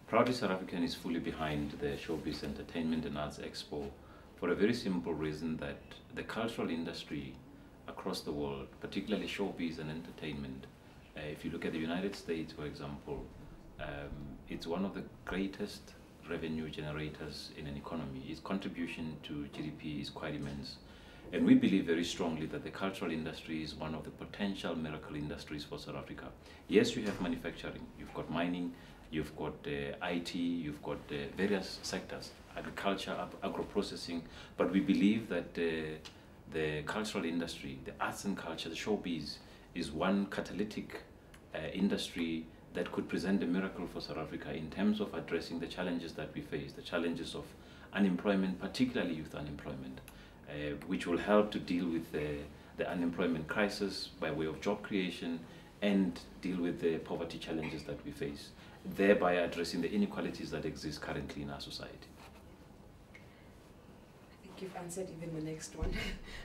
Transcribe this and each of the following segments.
Proudly South African is fully behind the Showbiz Entertainment and Arts Expo for a very simple reason that the cultural industry across the world, particularly showbiz and entertainment, if you look at the United States, for example, it's one of the greatest revenue generators in an economy. Its contribution to GDP is quite immense. And we believe very strongly that the cultural industry is one of the potential miracle industries for South Africa. Yes, you have manufacturing, you've got mining, you've got IT, you've got various sectors, agriculture, agro-processing, but we believe that the cultural industry, the arts and culture, the showbiz, is one catalytic industry that could present a miracle for South Africa in terms of addressing the challenges that we face, the challenges of unemployment, particularly youth unemployment, which will help to deal with the unemployment crisis by way of job creation and deal with the poverty challenges that we face, thereby addressing the inequalities that exist currently in our society. I think you've answered even the next one.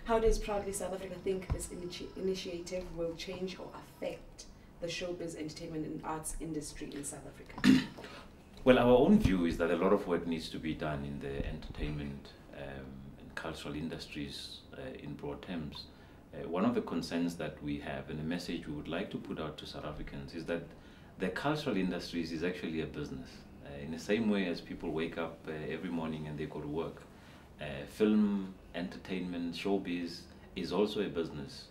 How does Proudly South Africa think this initiative will change or affect the showbiz, entertainment and arts industry in South Africa? Well, our own view is that a lot of work needs to be done in the entertainment and cultural industries in broad terms. One of the concerns that we have and a message we would like to put out to South Africans is that the cultural industries is actually a business. In the same way as people wake up every morning and they go to work, film, entertainment, showbiz is also a business.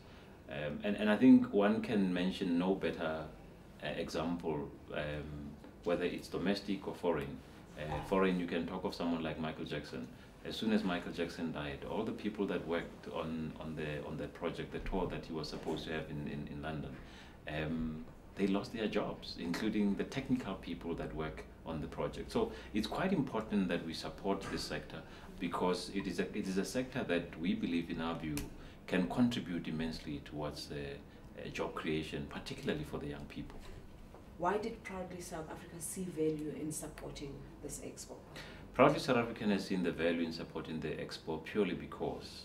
And I think one can mention no better example, whether it's domestic or foreign. Foreign, you can talk of someone like Michael Jackson. As soon as Michael Jackson died, all the people that worked on the project, the tour that he was supposed to have in London, they lost their jobs, including the technical people that work on the project. So it's quite important that we support this sector because it is a sector that we believe, in our view, can contribute immensely towards job creation, particularly for the young people. Why did Proudly South Africa see value in supporting this expo? Proudly South African has seen the value in supporting the expo purely because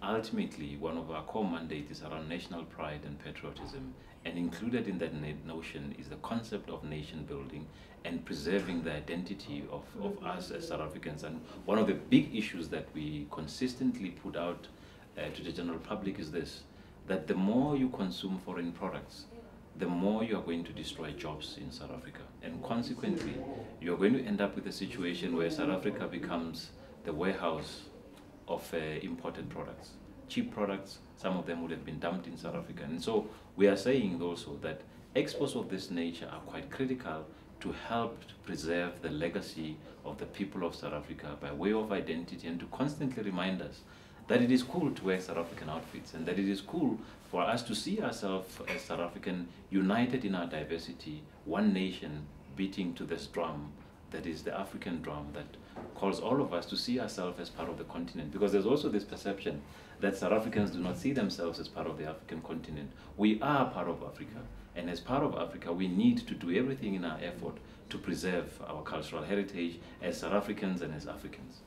ultimately one of our core mandates is around national pride and patriotism, and included in that notion is the concept of nation building and preserving the identity of us as South Africans. And one of the big issues that we consistently put out to the general public is this, that the more you consume foreign products, the more you are going to destroy jobs in South Africa. And consequently, you are going to end up with a situation where South Africa becomes the warehouse of imported products. Cheap products, some of them would have been dumped in South Africa. And so we are saying also that expos of this nature are quite critical to help to preserve the legacy of the people of South Africa by way of identity and to constantly remind us that it is cool to wear South African outfits and that it is cool for us to see ourselves as South African, united in our diversity, one nation beating to this drum that is the African drum that calls all of us to see ourselves as part of the continent. Because there's also this perception that South Africans do not see themselves as part of the African continent. We are part of Africa, and as part of Africa, we need to do everything in our effort to preserve our cultural heritage as South Africans and as Africans.